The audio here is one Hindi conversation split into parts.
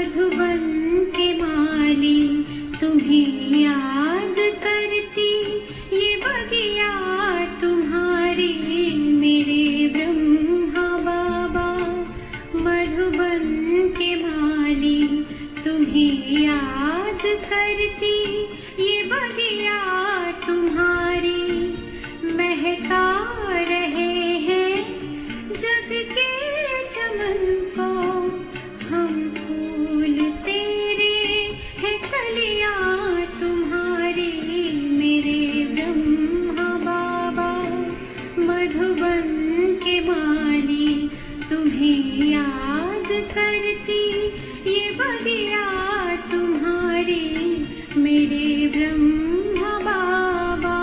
मधुबन के माली तुम्हें याद करती, ये बगिया तुम्हारे मेरे ब्रह्मा बाबा। मधुबन के माली तुम्हें याद करती, ये बगिया तुम्हारी महका रहे हैं जग के चमन को। हम फूल तेरे हैं, कलियां तुम्हारी मेरे ब्रह्मा बाबा। मधुबन के माली तुम्हें याद करती, ये बगिया तुम्हारी मेरे ब्रह्मा बाबा।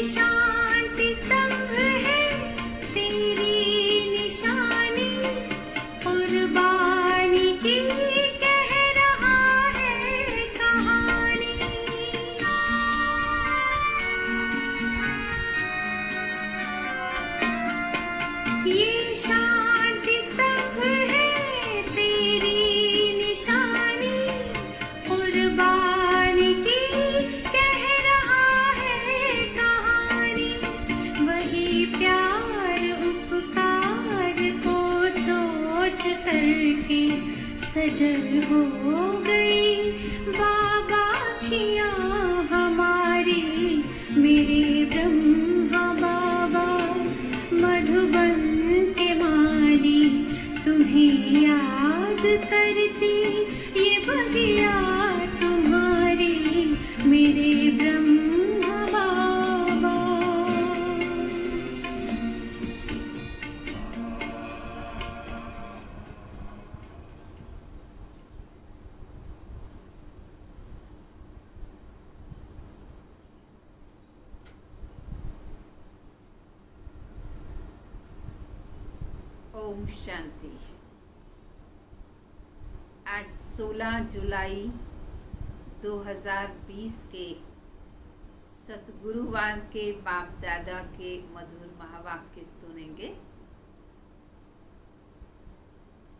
शांति स्तंभ है तेरी निशानी, कुर्बानी की कह रहा है कहानी। ये शांति स्तंभ है तेरी निशानी, कुर्बानी की प्यार उपकार को सोच करके सजल हो गई बाबा खिया हमारी मेरे ब्रह्मा बाबा। मधुबन के माली तुम्हें याद करती, ये बगिया तुम्हारी मेरे ब्रह्मा बाबा। ओम शांति। आज 16 जुलाई 2020 के सतगुरुवार के बाप दादा के मधुर महावाक्य सुनेंगे।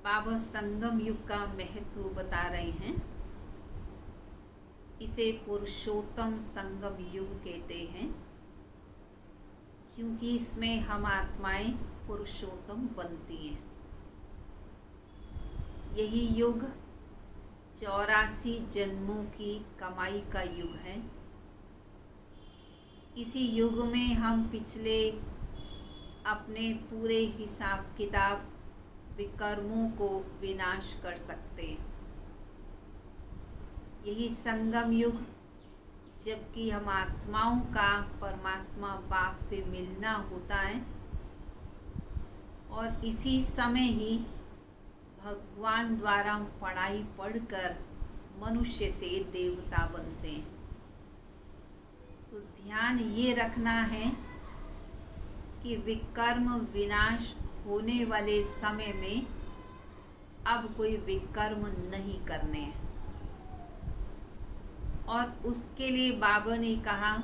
बाबा संगम युग का महत्व बता रहे हैं। इसे पुरुषोत्तम संगम युग कहते हैं, क्योंकि इसमें हम आत्माएं पुरुषोत्तम बनती हैं। यही युग 84 जन्मों की कमाई का युग है। इसी युग में हम पिछले अपने पूरे हिसाब किताब विकर्मों को विनाश कर सकते हैं। यही संगम युग, जबकि हम आत्माओं का परमात्मा बाप से मिलना होता है, और इसी समय ही भगवान द्वारा पढ़ाई पढ़कर मनुष्य से देवता बनते हैं। तो ध्यान ये रखना है कि विकर्म विनाश होने वाले समय में अब कोई विकर्म नहीं करने हैं। और उसके लिए बाबा ने कहा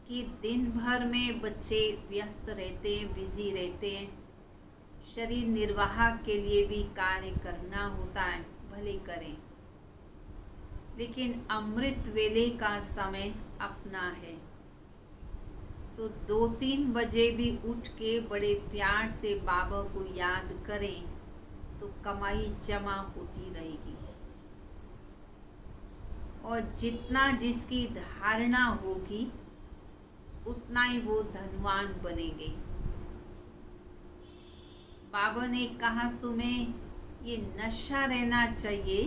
कि दिन भर में बच्चे व्यस्त रहते हैं, बिजी रहते हैं, शरीर निर्वाह के लिए भी कार्य करना होता है, भले करें, लेकिन अमृत वेले का समय अपना है। तो 2-3 बजे भी उठ के बड़े प्यार से बाबा को याद करें तो कमाई जमा होती रहेगी। और जितना जिसकी धारणा होगी उतना ही वो धनवान बनेंगे। बाबा ने कहा तुम्हें ये नशा रहना चाहिए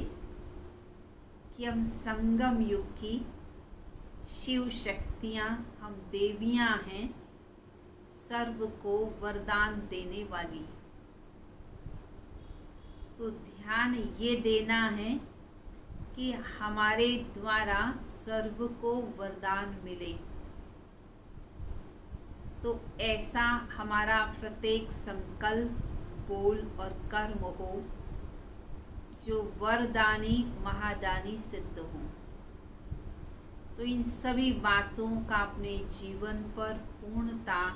कि हम संगम युग की शिव शक्तियाँ, हम देवियाँ हैं, सर्व को वरदान देने वाली। तो ध्यान ये देना है कि हमारे द्वारा सर्व को वरदान मिले। तो ऐसा हमारा प्रत्येक संकल्प, बोल और कर्म हो जो वरदानी महादानी सिद्ध हो। तो इन सभी बातों का अपने जीवन पर पूर्णता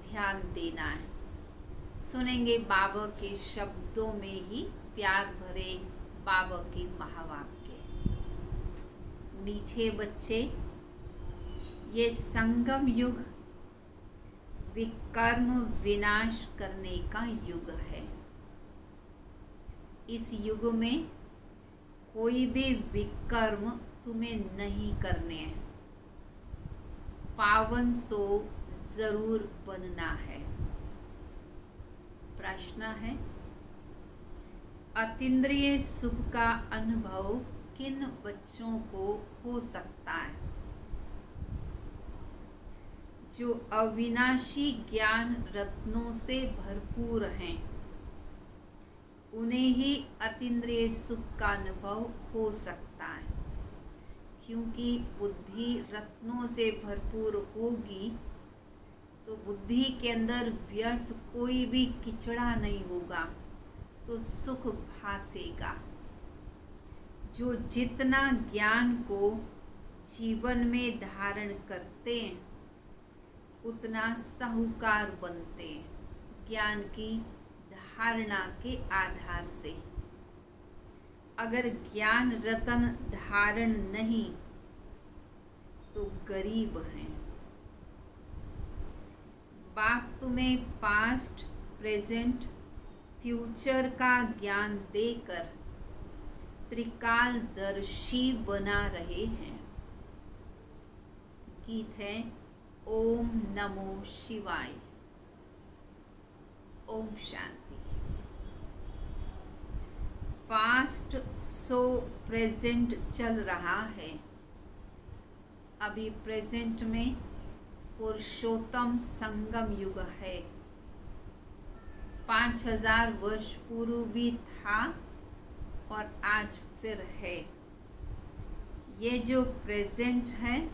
ध्यान देना है। सुनेंगे बाबा के शब्दों में ही प्यार भरे बाबा के महावाक्य। मीठे बच्चे, ये संगम युग विकर्म विनाश करने का युग है। इस युग में कोई भी विकर्म तुम्हें नहीं करने हैं। पावन तो जरूर बनना है। प्रश्न है, अतीन्द्रिय सुख का अनुभव किन बच्चों को हो सकता है? जो अविनाशी ज्ञान रत्नों से भरपूर हैं, उन्हें ही अतीन्द्रिय सुख का अनुभव हो सकता है। क्योंकि बुद्धि रत्नों से भरपूर होगी तो बुद्धि के अंदर व्यर्थ कोई भी किचड़ा नहीं होगा, तो सुख भासेगा। जो जितना ज्ञान को जीवन में धारण करते हैं उतना साहूकार बनते हैं, ज्ञान की धारणा के आधार से। अगर ज्ञान रतन धारण नहीं तो गरीब हैं। बाप तुम्हें पास्ट, प्रेजेंट, फ्यूचर का ज्ञान देकर त्रिकालदर्शी बना रहे हैं। गीत है ओम नमो शिवाय। Om Shanti. Past so present चल रहा है। अभी प्रेजेंट में पुरुषोत्तम संगम युग है। 5000 वर्ष पूर्व भी था और आज फिर है। ये जो प्रेजेंट है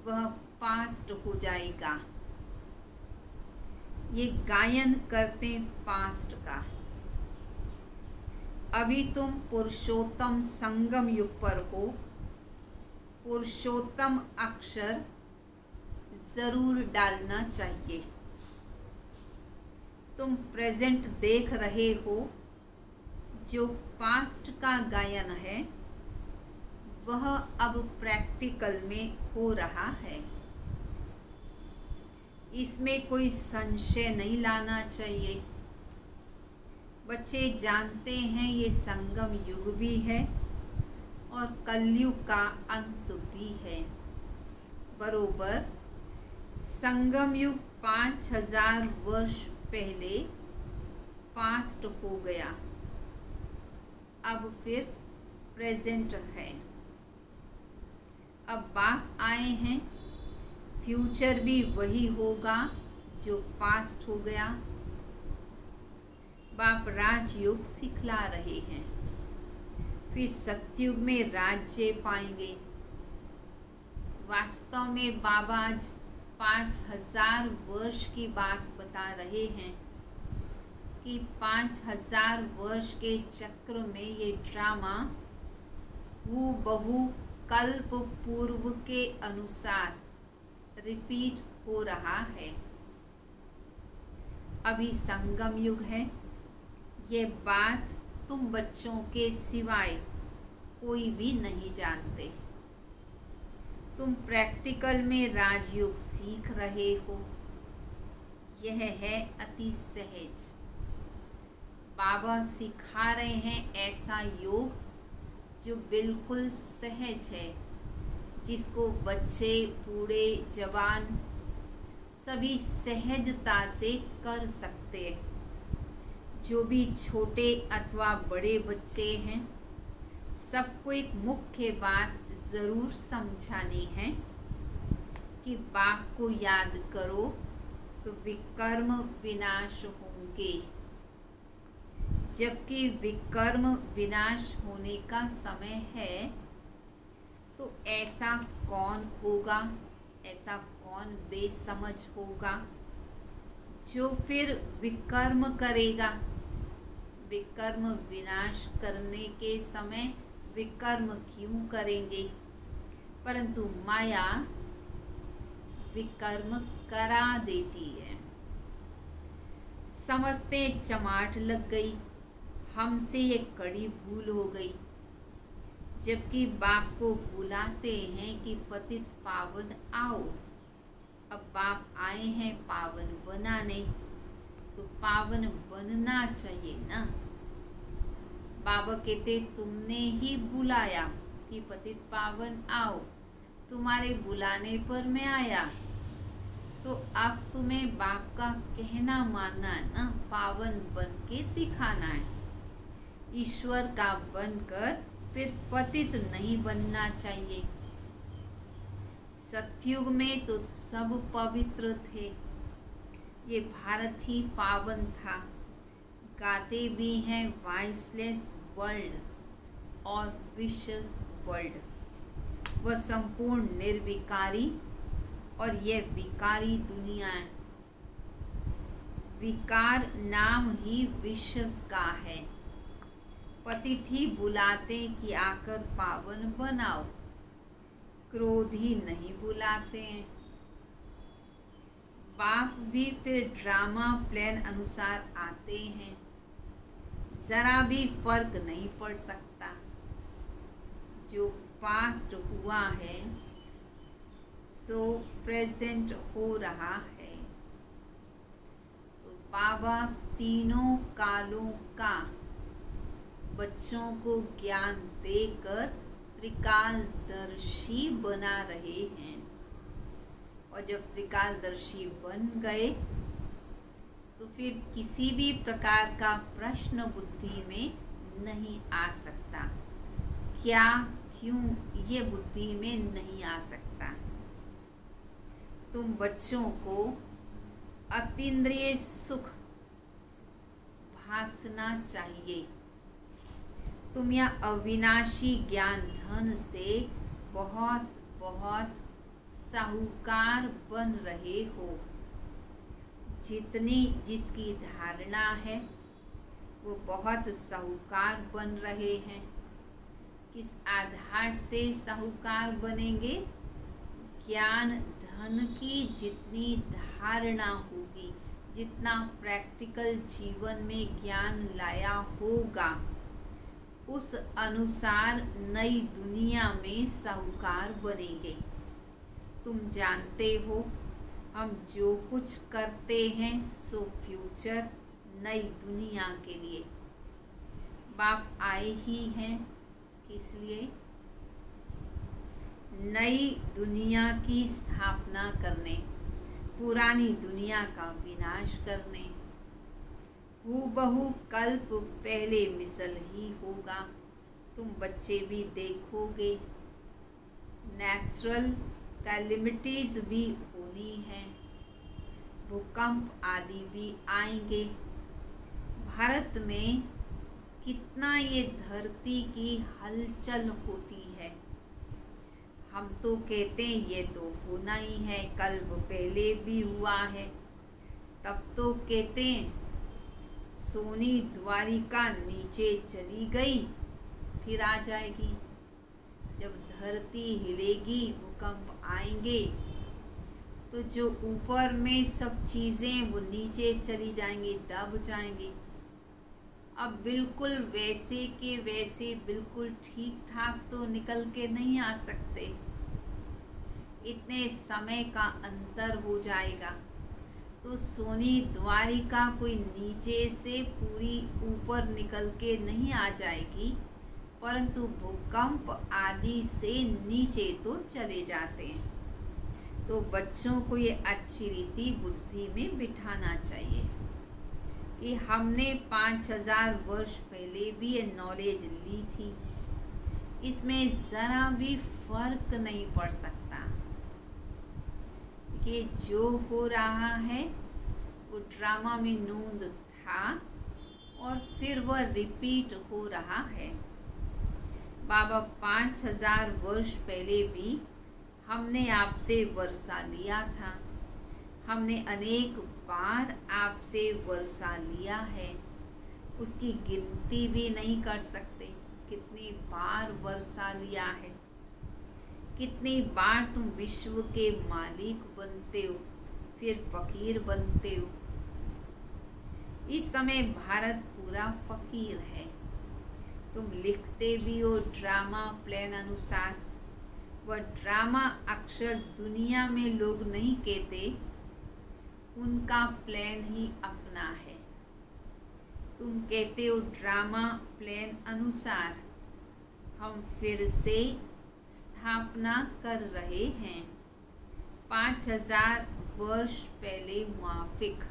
वह पास्ट हो जाएगा। ये गायन करते पास्ट का। अभी तुम पुरुषोत्तम संगम युग पर हो। पुरुषोत्तम अक्षर जरूर डालना चाहिए। तुम प्रेजेंट देख रहे हो। जो पास्ट का गायन है वह अब प्रैक्टिकल में हो रहा है। इसमें कोई संशय नहीं लाना चाहिए। बच्चे जानते हैं ये संगम युग भी है और कलयुग का अंत भी है। बरोबर संगम युग 5000 वर्ष पहले पास्ट हो गया। अब फिर प्रेजेंट है। अब बाप आए हैं। फ्यूचर भी वही होगा जो पास्ट हो गया। बाप राजयोग सिखला रहे हैं। फिर सतयुग में राज्य पाएंगे। वास्तव में बाबा आज 5000 वर्ष की बात बता रहे हैं कि 5000 वर्ष के चक्र में ये ड्रामा हूबहू कल्प पूर्व के अनुसार रिपीट हो रहा है। अभी संगम युग है। ये बात तुम बच्चों के सिवाय कोई भी नहीं जानते। तुम प्रैक्टिकल में राजयोग सीख रहे हो। यह है अति सहज। बाबा सिखा रहे हैं ऐसा योग जो बिल्कुल सहज है, जिसको बच्चे, बूढ़े, जवान सभी सहजता से कर सकते हैं। जो भी छोटे अथवा बड़े बच्चे हैं, सबको एक मुख्य बात जरूर समझानी है कि बाप को याद करो तो विकर्म विनाश होंगे। जबकि विकर्म विनाश होने का समय है, तो ऐसा कौन होगा, ऐसा कौन बेसमझ होगा जो फिर विकर्म करेगा। विकर्म विनाश करने के समय विकर्म क्यों करेंगे, परंतु माया विकर्म करा देती है। समझते चमाट लग गई, हमसे ये कड़ी भूल हो गई। जबकि बाप को बुलाते हैं कि पतित पावन आओ, अब बाप आए हैं पावन बनाने, तो पावन बनना चाहिए ना। बाबा कहते तुमने ही बुलाया कि पतित पावन आओ, तुम्हारे बुलाने पर मैं आया, तो अब तुम्हें बाप का कहना मानना है ना, पावन बन के दिखाना है। ईश्वर का बनकर फिर पतित नहीं बनना चाहिए। सतयुग में तो सब पवित्र थे, ये भारत ही पावन था। गाते भी हैं वॉइसलेस वर्ल्ड और विशेष वर्ल्ड। वह संपूर्ण निर्विकारी और यह विकारी दुनिया है। विकार नाम ही विशेष का है। पतित ही बुलाते कि आकर पावन बनाओ, क्रोधी नहीं बुलाते हैं। बाप भी फिर ड्रामा प्लान अनुसार आते हैं, जरा भी फर्क नहीं पड़ सकता। जो पास्ट हुआ है सो प्रेजेंट हो रहा है। तो बाबा तीनों कालों का बच्चों को ज्ञान देकर त्रिकालदर्शी बना रहे हैं। और जब त्रिकालदर्शी बन गए तो फिर किसी भी प्रकार का प्रश्न बुद्धि में नहीं आ सकता। क्या, क्यों, ये बुद्धि में नहीं आ सकता। तुम बच्चों को अतीन्द्रिय सुख भासना चाहिए। तुम यह अविनाशी ज्ञान धन से बहुत बहुत साहूकार बन रहे हो। जितनी जिसकी धारणा है वो बहुत साहूकार बन रहे हैं। किस आधार से साहूकार बनेंगे? ज्ञान धन की जितनी धारणा होगी, जितना प्रैक्टिकल जीवन में ज्ञान लाया होगा, उस अनुसार नई दुनिया में साहूकार बनेंगे। तुम जानते हो हम जो कुछ करते हैं सो फ्यूचर नई दुनिया के लिए। बाप आए ही हैं किस लिए? नई दुनिया की स्थापना करने, पुरानी दुनिया का विनाश करने। हूबहू कल्प पहले मिसल ही होगा। तुम बच्चे भी देखोगे, नेचुरल कैलेमिटीज भी होनी है, भूकंप आदि भी आएंगे। भारत में कितना ये धरती की हलचल होती है। हम तो कहते हैं ये तो होना ही है, कल्प पहले भी हुआ है। तब तो कहते हैं सोनी द्वारिका नीचे चली गई फिर आ जाएगी। जब धरती हिलेगी, भूकंप आएंगे, तो जो ऊपर में सब चीज़ें वो नीचे चली जाएंगी, दब जाएंगी। अब बिल्कुल वैसे के वैसे बिल्कुल ठीक ठाक तो निकल के नहीं आ सकते। इतने समय का अंतर हो जाएगा। तो सोनी द्वारिका कोई नीचे से पूरी ऊपर निकल के नहीं आ जाएगी, परंतु भूकंप आदि से नीचे तो चले जाते हैं। तो बच्चों को ये अच्छी रीति बुद्धि में बिठाना चाहिए कि हमने 5000 वर्ष पहले भी ये नॉलेज ली थी। इसमें ज़रा भी फर्क नहीं पड़ सकता कि जो हो रहा है वो ड्रामा में नूंद था और फिर वह रिपीट हो रहा है। बाबा 5000 वर्ष पहले भी हमने आपसे वर्षा लिया था। हमने अनेक बार आपसे वर्षा लिया है, उसकी गिनती भी नहीं कर सकते। कितनी बार वर्षा लिया है, कितनी बार तुम विश्व के मालिक बनते हो, फिर फकीर बनते हो। इस समय भारत पूरा फकीर है। तुम लिखते भी हो ड्रामा प्लान अनुसार। वह ड्रामा अक्षर दुनिया में लोग नहीं कहते, उनका प्लान ही अपना है। तुम कहते हो ड्रामा प्लान अनुसार। हम फिर से स्थापना कर रहे हैं 5000 वर्ष पहले मुआफिक।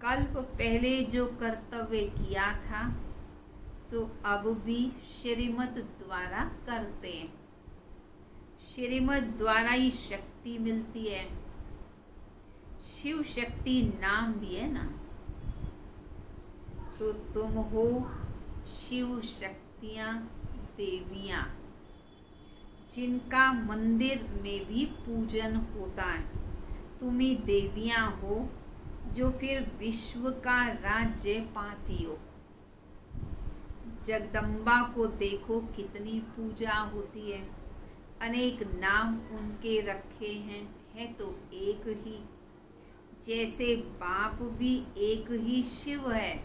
कल्प पहले जो कर्तव्य किया था सो अब भी श्रीमत द्वारा करते हैं। श्रीमत द्वारा ही शक्ति मिलती है। शिव शक्ति नाम भी है ना, तो तुम हो शिव शक्तियां, देवियां, जिनका मंदिर में भी पूजन होता है। तुम ही देवियां हो जो फिर विश्व का राज्य पाती हो। जगदम्बा को देखो कितनी पूजा होती है। अनेक नाम उनके रखे हैं, है तो एक ही। जैसे बाप भी एक ही शिव है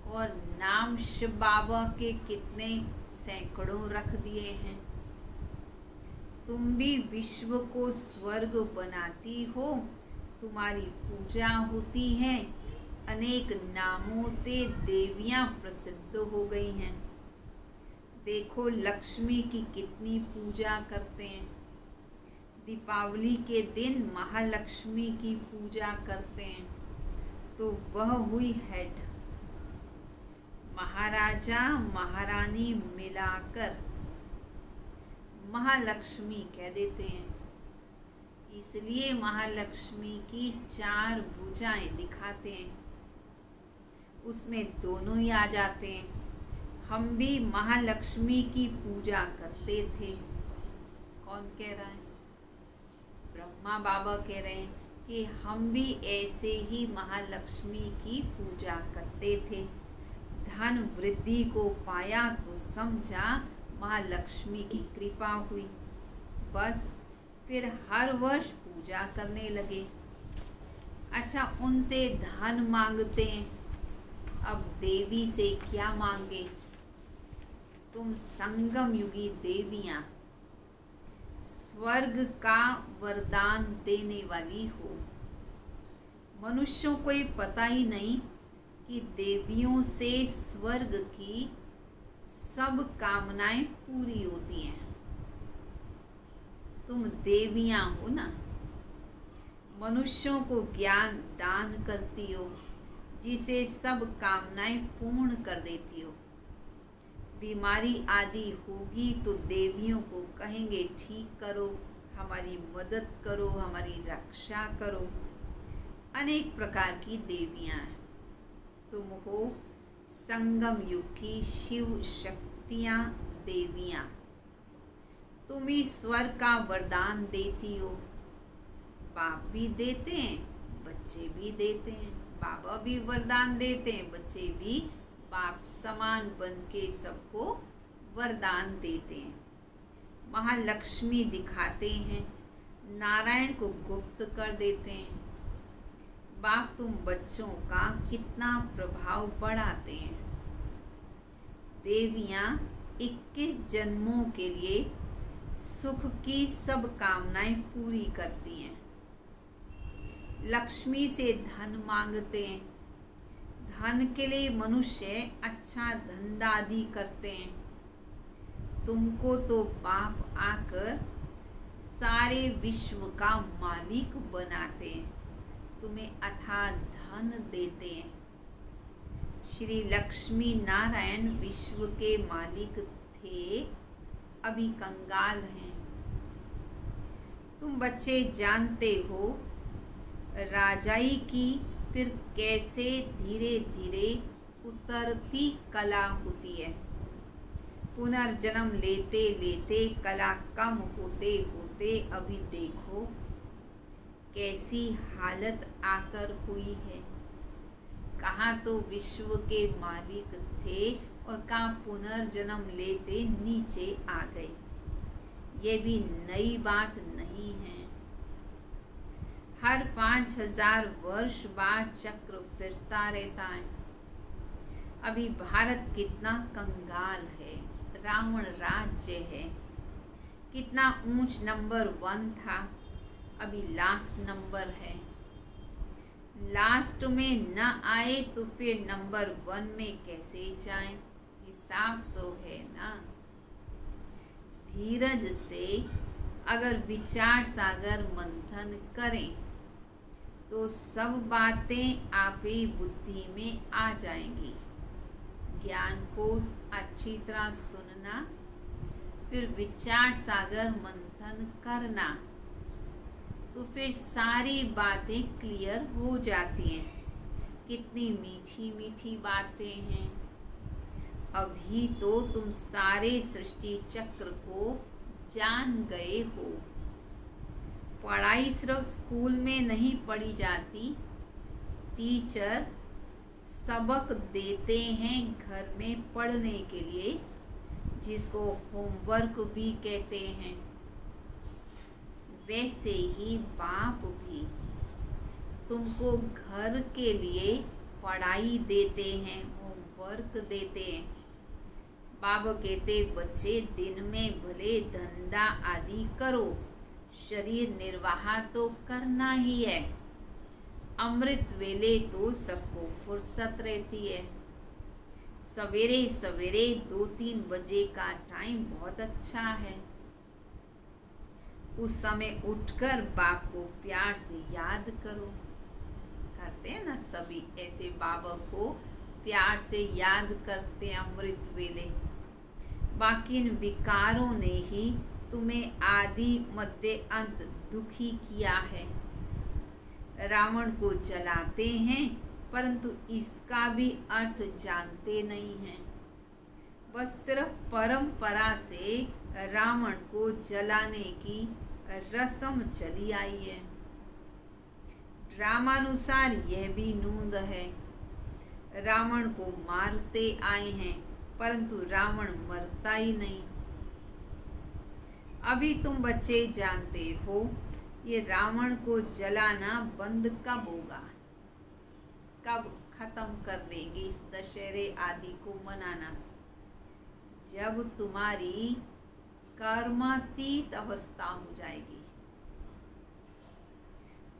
और नाम शिव बाबा के कितने सैकड़ों रख दिए हैं। तुम भी विश्व को स्वर्ग बनाती हो, तुम्हारी पूजा होती है। अनेक नामों से देवियां प्रसिद्ध हो गई हैं। देखो लक्ष्मी की कितनी पूजा करते हैं। दीपावली के दिन महालक्ष्मी की पूजा करते हैं, तो वह हुई हेड। महाराजा महारानी मिलाकर महालक्ष्मी कह देते हैं। इसलिए महालक्ष्मी की 4 भुजाएं दिखाते हैं, उसमें दोनों ही आ जाते हैं। हम भी महालक्ष्मी की पूजा करते थे। कौन कह रहा है? ब्रह्मा बाबा कह रहे हैं कि हम भी ऐसे ही महालक्ष्मी की पूजा करते थे। धन वृद्धि को पाया तो समझा महालक्ष्मी की कृपा हुई। बस फिर हर वर्ष पूजा करने लगे। अच्छा, उनसे धन मांगते हैं, अब देवी से क्या मांगे? तुम संगम युगी देवियां, स्वर्ग का वरदान देने वाली हो। मनुष्यों को ये पता ही नहीं कि देवियों से स्वर्ग की सब कामनाएं पूरी होती हैं। तुम देवियां हो ना, मनुष्यों को ज्ञान दान करती हो, जिसे सब कामनाएं पूर्ण कर देती हो। बीमारी आदि होगी तो देवियों को कहेंगे ठीक करो, हमारी मदद करो, हमारी रक्षा करो। अनेक प्रकार की देवियां हैं। तुम हो संगम युग की शिव शक्तियां, देवियां। तुम ही स्वर्ग का वरदान देती हो। बाप भी देते हैं, बच्चे भी देते हैं। बाबा भी वरदान देते हैं, बच्चे भी बाप समान बन के सबको वरदान देते हैं। महालक्ष्मी दिखाते हैं, नारायण को गुप्त कर देते हैं। बाप तुम बच्चों का कितना प्रभाव बढ़ाते हैं। देवियां 21 जन्मों के लिए सुख की सब कामनाएं पूरी करती हैं। लक्ष्मी से धन मांगते हैं। धन के लिए मनुष्य अच्छा धंधा आदि करते हैं। तुमको तो बाप आकर सारे विश्व का मालिक बनाते हैं, तुम्हें अथाह धन देते हैं। श्री लक्ष्मी नारायण विश्व के मालिक थे, अभी कंगाल हैं। तुम बच्चे जानते हो राजाई की फिर कैसे धीरे धीरे उतरती कला होती है। पुनर्जन्म लेते लेते कला कम होते होते अभी देखो कैसी हालत आकर हुई है। कहाँ तो विश्व के मालिक थे और कहाँ पुनर्जन्म लेते नीचे आ गए। ये भी नई बात नहीं है। हर 5000 वर्ष बाद चक्र फिरता रहता है। अभी भारत कितना कंगाल है, रावण राज्य है, कितना ऊंच नंबर 1 था, अभी लास्ट नंबर है। लास्ट में न आए तो फिर नंबर 1 में कैसे जाएं? हिसाब तो है ना। धीरज से अगर विचार सागर मंथन करें तो सब बातें आप ही बुद्धि में आ जाएंगी। ज्ञान को अच्छी तरह सुनना, फिर विचार सागर मंथन करना, तो फिर सारी बातें क्लियर हो जाती हैं। कितनी मीठी मीठी बातें हैं। अभी तो तुम सारे सृष्टि चक्र को जान गए हो। पढ़ाई सिर्फ स्कूल में नहीं पढ़ी जाती। टीचर सबक देते हैं घर में पढ़ने के लिए, जिसको होमवर्क भी कहते हैं। वैसे ही बाप भी तुमको घर के लिए पढ़ाई देते हैं, होमवर्क देते हैं। बाबा कहते बच्चे दिन में भले धंधा आदि करो, शरीर निर्वाह तो करना ही है। अमृत वेले तो सबको फुर्सत रहती है। सवेरे सवेरे 2-3 बजे का टाइम बहुत अच्छा है। उस समय उठकर बाप को प्यार से याद करो। करते हैं ना सभी ऐसे, बाबा को प्यार से याद करते हैं अमृत वेले। बाकी इन विकारों ने ही तुम्हें आदि मध्य अंत दुखी किया है। रावण को जलाते हैं परंतु इसका भी अर्थ जानते नहीं हैं। बस सिर्फ परंपरा से रावण को जलाने की रस्म चली आई है। ड्रामानुसार यह भी नूंद है। रावण को मारते आए हैं परंतु रावण मरता ही नहीं। अभी तुम बच्चे जानते हो ये रावण को जलाना बंद कब होगा, कब खत्म कर देंगे इस दशहरे आदि को मनाना? जब तुम्हारी कर्मातीत अवस्था हो जाएगी।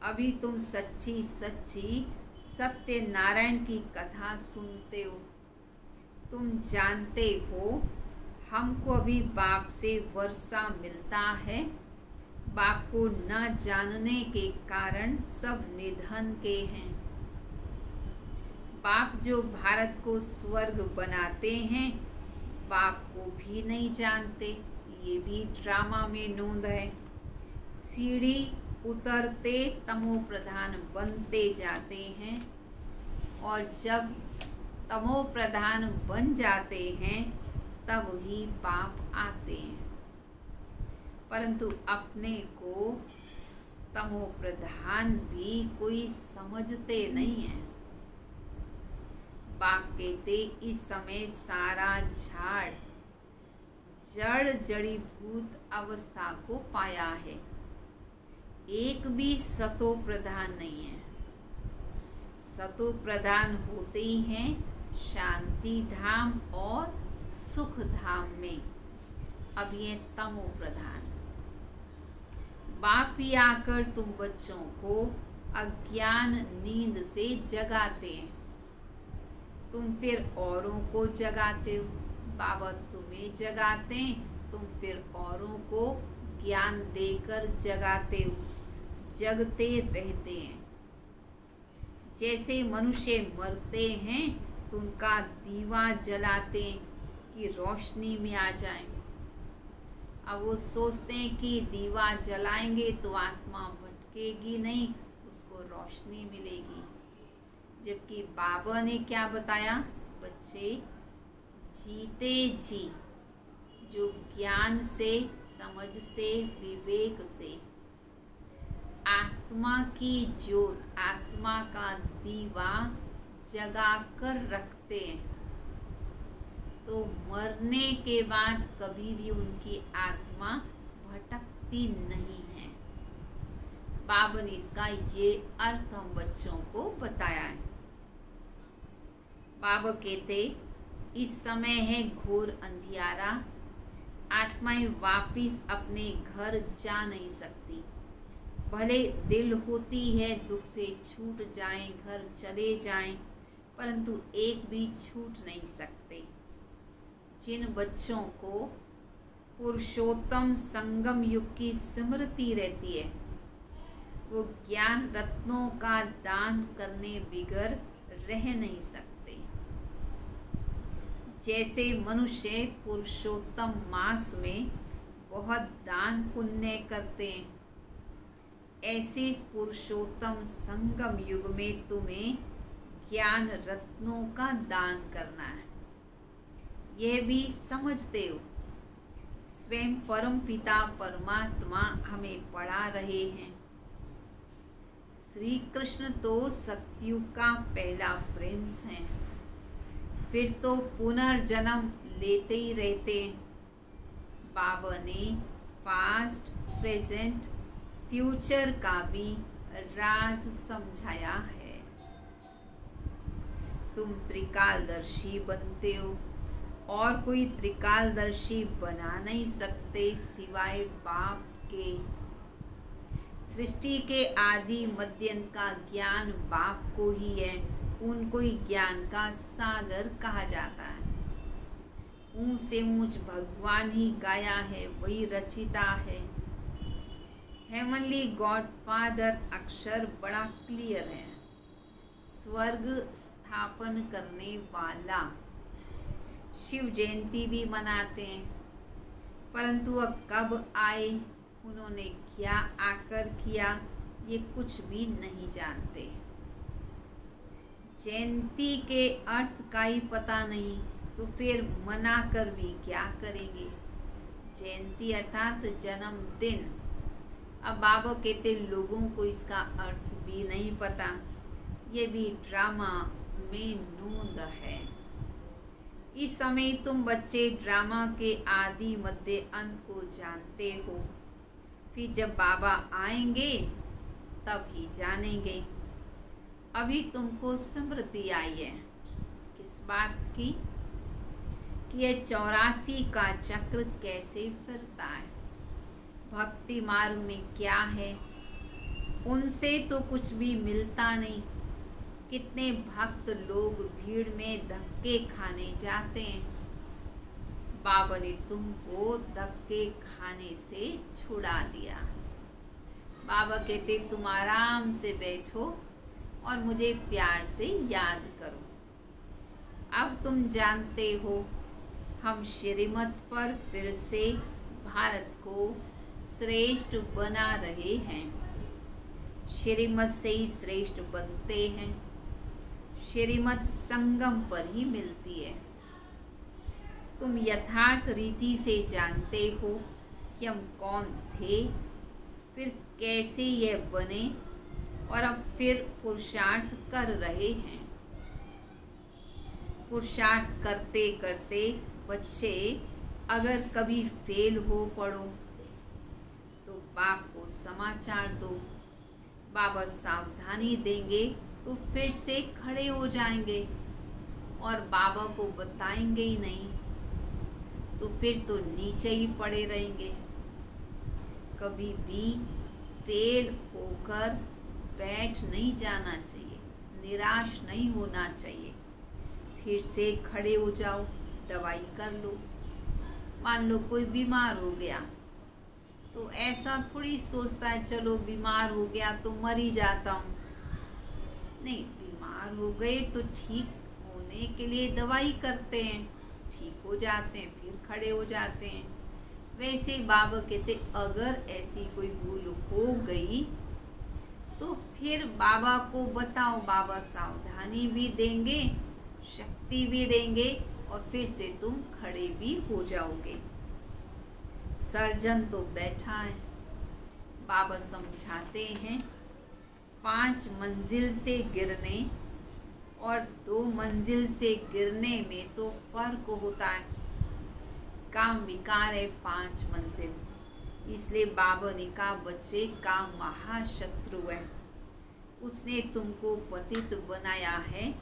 अभी तुम सच्ची सच्ची सत्यनारायण की कथा सुनते हो। तुम जानते हो हमको अभी बाप से वर्षा मिलता है। बाप को न जानने के कारण सब निधन के हैं। बाप जो भारत को स्वर्ग बनाते हैं बाप को भी नहीं जानते। ये भी ड्रामा में नोंद है। सीढ़ी उतरते तमो प्रधान बनते जाते हैं और जब तमो प्रधान बन जाते हैं तब ही बाप आते हैं, परंतु अपने को तमो प्रधान भी कोई समझते नहीं है। बाप कहते इस समय सारा झाड़ जड़ जड़ीभूत अवस्था को पाया है, एक भी सतो प्रधान नहीं है। सतो प्रधान होते ही हैं शांति धाम और सुख धाम में। अब ये तमो प्रधान। बाप ही आकर तुम बच्चों को अज्ञान नींद से जगाते हैं। तुम फिर औरों को जगाते हो। बाबा तुम्हें जगाते हैं, तुम फिर औरों को ज्ञान देकर जगाते हो, जगते रहते हैं। जैसे मनुष्य मरते हैं तो उनका दीवा जलाते हैं कि रोशनी में आ जाएं। अब वो सोचते हैं कि दीवा जलाएंगे तो आत्मा भटकेगी नहीं, उसको रोशनी मिलेगी। जबकि बाबा ने क्या बताया, बच्चे जीते जी जो ज्ञान से, समझ से, विवेक से आत्मा की ज्योत, आत्मा का दीवा जगा कर रखते हैं, तो मरने के बाद कभी भी उनकी आत्मा भटकती नहीं है। बाबा ने इसका ये अर्थ हम बच्चों को बताया है। बाबा कहते इस समय है घोर अंधियारा, आत्माएं वापिस अपने घर जा नहीं सकती। भले दिल होती है दुख से छूट जाएं, घर चले जाएं, परंतु एक भी छूट नहीं सकते। जिन बच्चों को पुरुषोत्तम संगम युग की स्मृति रहती है, वो ज्ञान रत्नों का दान करने बिगर रह नहीं सकते। जैसे मनुष्य पुरुषोत्तम मास में बहुत दान पुण्य करते हैं, ऐसे पुरुषोत्तम संगम युग में तुम्हें ज्ञान रत्नों का दान करना है। यह भी समझते हो, स्वयं परम पिता परमात्मा हमें पढ़ा रहे हैं। श्री कृष्ण तो सतयुग का पहला प्रिंस है, फिर तो पुनर्जन्म लेते ही रहते। बाबा ने पास्ट, प्रेजेंट, फ्यूचर का भी राज समझाया है। तुम त्रिकालदर्शी बनते हो और कोई त्रिकालदर्शी बना नहीं सकते सिवाय बाप के। सृष्टि के आदि मध्यंत का ज्ञान बाप को ही है, उनको ही ज्ञान का सागर कहा जाता है। ऊंच से ऊंच भगवान ही गाया है, वही रचिता है। हेवनली गॉड फादर अक्षर बड़ा क्लियर है, स्वर्ग स्थापन करने वाला। शिव जयंती भी मनाते हैं, परंतु वह कब आए, उन्होंने क्या आकर किया, ये कुछ भी नहीं जानते। जयंती के अर्थ का ही पता नहीं, तो फिर मना कर भी क्या करेंगे। जयंती अर्थात जन्मदिन। अब बाबा कहते लोगों को इसका अर्थ भी नहीं पता, ये भी ड्रामा में नूंद है। इस समय तुम बच्चे ड्रामा के आदि मध्य अंत को जानते हो, फिर जब बाबा आएंगे तब ही जानेंगे। अभी तुमको स्मृति आई है किस बात की, कि यह 84 का चक्र कैसे फिरता है, भक्ति मार्ग में क्या है। उनसे तो कुछ भी मिलता नहीं। कितने भक्त लोग भीड़ में धक्के खाने जाते हैं। बाबा ने तुमको धक्के खाने से छुड़ा दिया। बाबा कहते तुम आराम से बैठो और मुझे प्यार से याद करो। अब तुम जानते हो हम श्रीमत पर फिर से भारत को श्रेष्ठ बना रहे हैं। श्रीमत से ही श्रेष्ठ बनते हैं। श्रीमत संगम पर ही मिलती है। तुम यथार्थ रीति से जानते हो कि हम कौन थे, फिर कैसे यह बने, और अब फिर पुरुषार्थ कर रहे हैं। पुरुषार्थ करते करते बच्चे अगर कभी फेल हो पड़ो तो बाप को समाचार दो। बाबा सावधानी देंगे तो फिर से खड़े हो जाएंगे, और बाबा को बताएंगे ही नहीं तो फिर तो नीचे ही पड़े रहेंगे। कभी भी फेल होकर बैठ नहीं जाना चाहिए, निराश नहीं होना चाहिए। फिर से खड़े हो जाओ, दवाई कर लो। मान लो कोई बीमार हो गया तो ऐसा थोड़ी सोचता है चलो बीमार हो गया तो मर ही जाता हूँ। नहीं, बीमार हो गए तो ठीक होने के लिए दवाई करते हैं, ठीक हो जाते हैं, फिर खड़े हो जाते हैं। वैसे बाबा कहते अगर ऐसी कोई भूल हो गई तो फिर बाबा को बताओ, बाबा सावधानी भी देंगे, शक्ति भी देंगे और फिर से तुम खड़े भी हो जाओगे। सर्जन तो बैठा है, बाबा समझाते हैं 5 मंजिल से गिरने और 2 मंजिल से गिरने में तो फर्क होता है। काम विकार है 5 मंजिल, इसलिए बाबा ने कहा बच्चे का महाशत्रु है, उसने तुमको पतित बनाया है,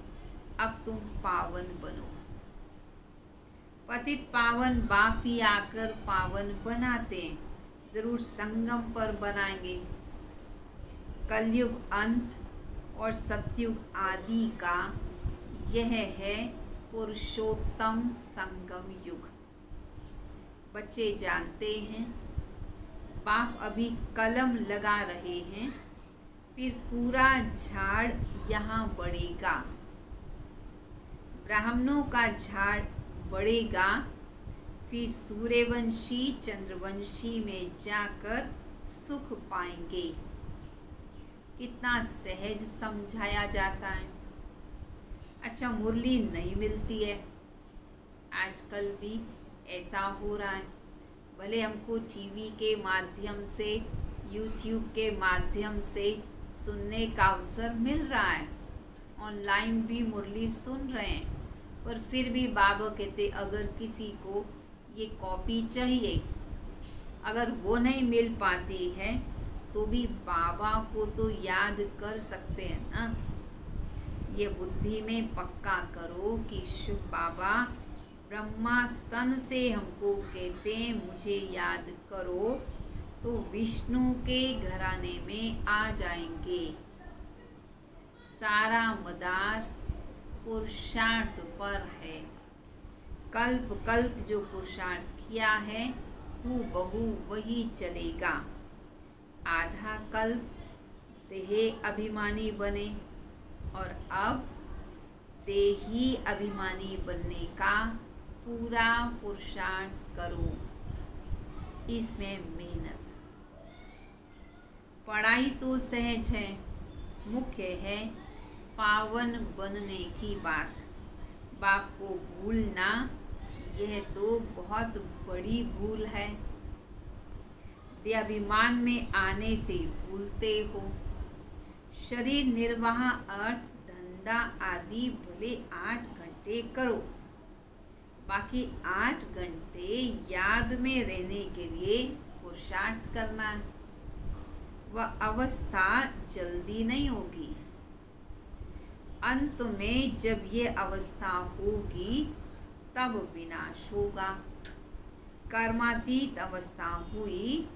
अब तुम पावन बनो। पतित पावन बाप ही आकर पावन बनाते हैं, जरूर संगम पर बनाएंगे। कलयुग अंत और सतयुग आदि का यह है पुरुषोत्तम संगम युग। बच्चे जानते हैं बाप अभी कलम लगा रहे हैं, फिर पूरा झाड़ यहाँ बढ़ेगा, ब्राह्मणों का झाड़ बढ़ेगा, फिर सूर्यवंशी चंद्रवंशी में जाकर सुख पाएंगे। कितना सहज समझाया जाता है। अच्छा, मुरली नहीं मिलती है, आजकल भी ऐसा हो रहा है। भले हमको टीवी के माध्यम से, यूट्यूब के माध्यम से सुनने का अवसर मिल रहा है, ऑनलाइन भी मुरली सुन रहे हैं, पर फिर भी बाबा कहते अगर किसी को ये कॉपी चाहिए, अगर वो नहीं मिल पाती है तो भी बाबा को तो याद कर सकते हैं ना। ये बुद्धि में पक्का करो कि शिव बाबा ब्रह्मा तन से हमको कहते हैं मुझे याद करो, तो विष्णु के घराने में आ जाएंगे। सारा मदार पुरुषार्थ पर है। कल्प कल्प जो पुरुषार्थ किया है वो बहु वही चलेगा। आधा कल्प देह अभिमानी बने और अब देही अभिमानी बनने का पूरा पुरुषार्थ करो। इसमें मेहनत, पढ़ाई तो सहज है, मुख्य है पावन बनने की बात। बाप को भूलना यह तो बहुत बड़ी भूल है। देहाभिमान में आने से भूलते हो। शरीर निर्वाह अर्थ धंधा आदि भले 8 घंटे करो, बाकी 8 घंटे याद में रहने के लिए पुरुषार्थ करना है। वह अवस्था जल्दी नहीं होगी। अंत में जब ये अवस्था होगी तब विनाश होगा। कर्मातीत अवस्था हुई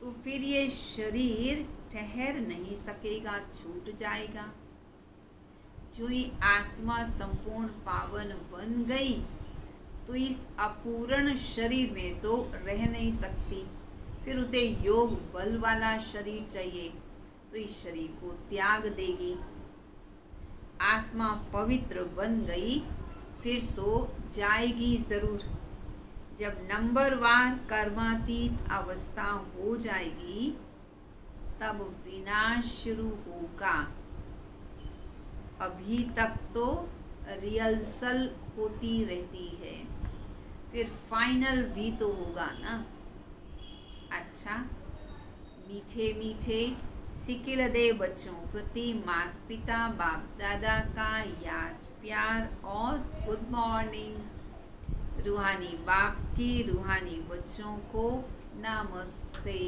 तो फिर ये शरीर ठहर नहीं सकेगा, छूट जाएगा। जो ही आत्मा संपूर्ण पावन बन गई तो इस अपूर्ण शरीर में तो रह नहीं सकती, फिर उसे योग बल वाला शरीर चाहिए, तो इस शरीर को त्याग देगी। आत्मा पवित्र बन गई फिर तो जाएगी जरूर। जब नंबरवार कर्मातीत अवस्था हो जाएगी तब विनाश शुरू होगा। अभी तक तो रिहर्सल होती रहती है, फिर फाइनल भी तो होगा ना। अच्छा, मीठे मीठे सिकिल दे बच्चों प्रति माता पिता बाप दादा का याद प्यार और गुड मॉर्निंग। रूहानी बाप की रूहानी बच्चों को नमस्ते।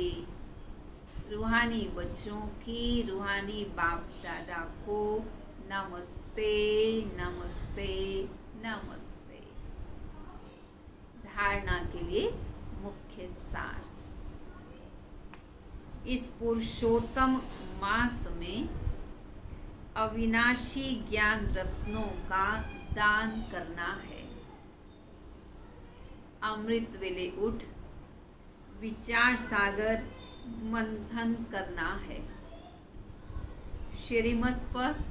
रूहानी बच्चों की रूहानी बाप दादा को नमस्ते नमस्ते नमस्ते। धारणा के लिए मुख्य सार, इस पुरुषोत्तम मास में अविनाशी ज्ञान रत्नों का दान करना है। अमृत वेले उठ विचार सागर मंथन करना है। श्रीमत पर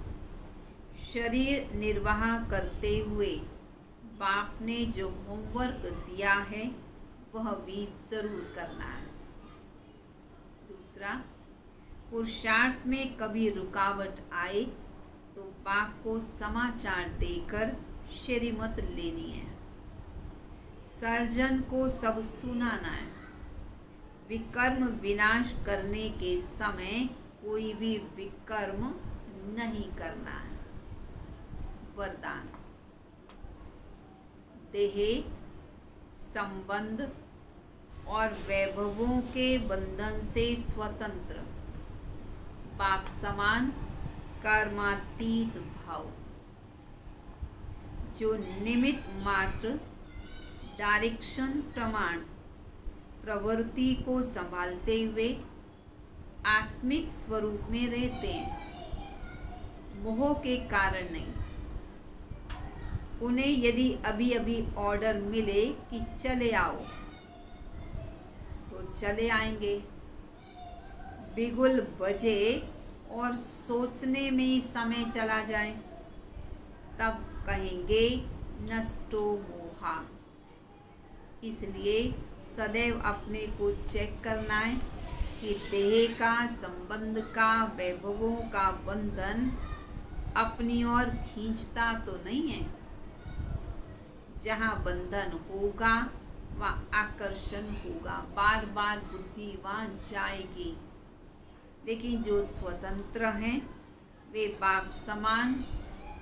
शरीर निर्वाह करते हुए बाप ने जो होमवर्क दिया है वह भी जरूर करना है। दूसरा, पुरुषार्थ में कभी रुकावट आए तो बाप को समाचार देकर श्रीमत लेनी है। सर्जन को सब सुनाना है। विकर्म विनाश करने के समय कोई भी विकर्म नहीं करना है। वरदान: देह, संबंध और वैभवों के बंधन से स्वतंत्र, बाप समान कर्मातीत भाव, जो निमित्त मात्र डायरेक्शन प्रमाण प्रवृत्ति को संभालते हुए आत्मिक स्वरूप में रहते हैं, मोह के कारण नहीं। उन्हें यदि अभी अभी ऑर्डर मिले कि चले आओ तो चले आएंगे। बिगुल बजे और सोचने में ही समय चला जाए तब कहेंगे नष्टो मोहा। इसलिए सदैव अपने को चेक करना है कि देह का, संबंध का, वैभवों का बंधन अपनी ओर खींचता तो नहीं है। जहाँ बंधन होगा वहाँ आकर्षण होगा, बार बार बुद्धि वहाँ जाएगी। लेकिन जो स्वतंत्र हैं वे बाप समान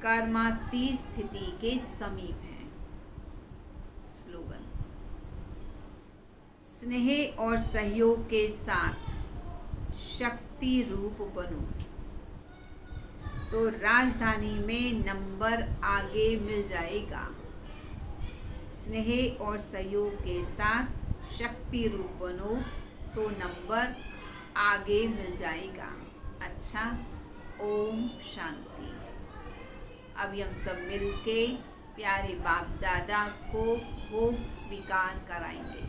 कर्मातीत स्थिति के समीप हैं। स्लोगन: स्नेह और सहयोग के साथ शक्ति रूप बनो तो राजधानी में नंबर आगे मिल जाएगा। स्नेह और सहयोग के साथ शक्ति रूप बनो तो नंबर आगे मिल जाएगा। अच्छा, ओम शांति। अभी हम सब मिलके प्यारे बाप दादा को भोग स्वीकार कराएंगे।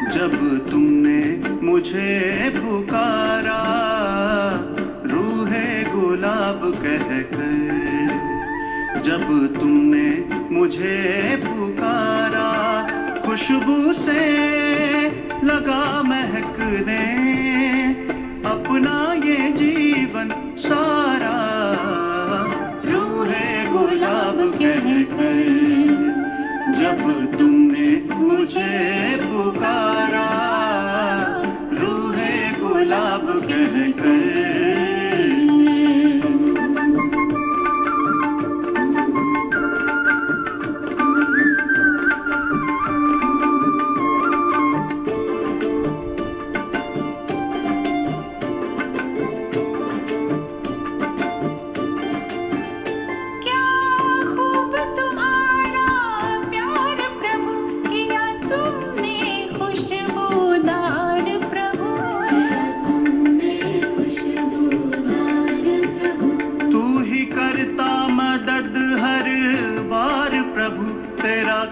जब तुमने मुझे पुकारा, रूहे गुलाब कहकर जब तुमने मुझे पुकारा, खुशबू से लगा महकने अपना ये जीवन सारा। रूहे गुलाब कहकर जब तुमने मुझे पुकारा, रूहे गुलाब कहकर।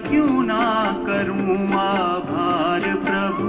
क्यों ना करूं आभार प्रभु,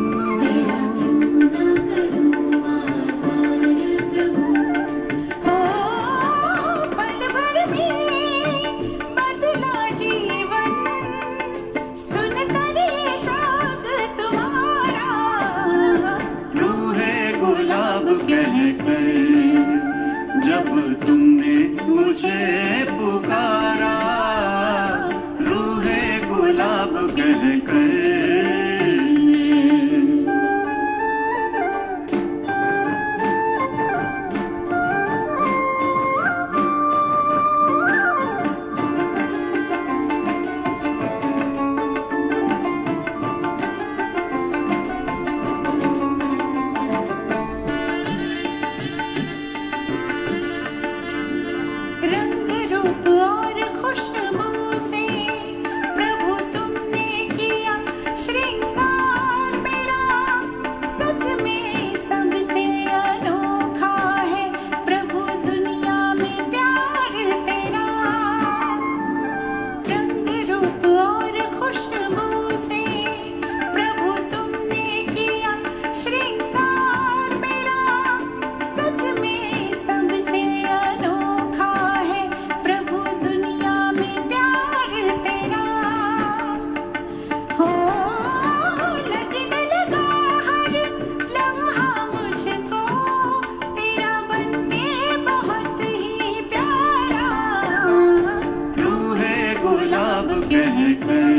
कहकर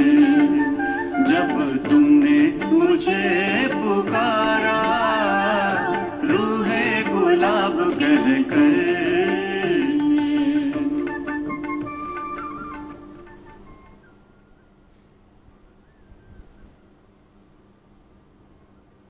जब तुमने मुझे पुकारा, रूहे गुलाब कहकर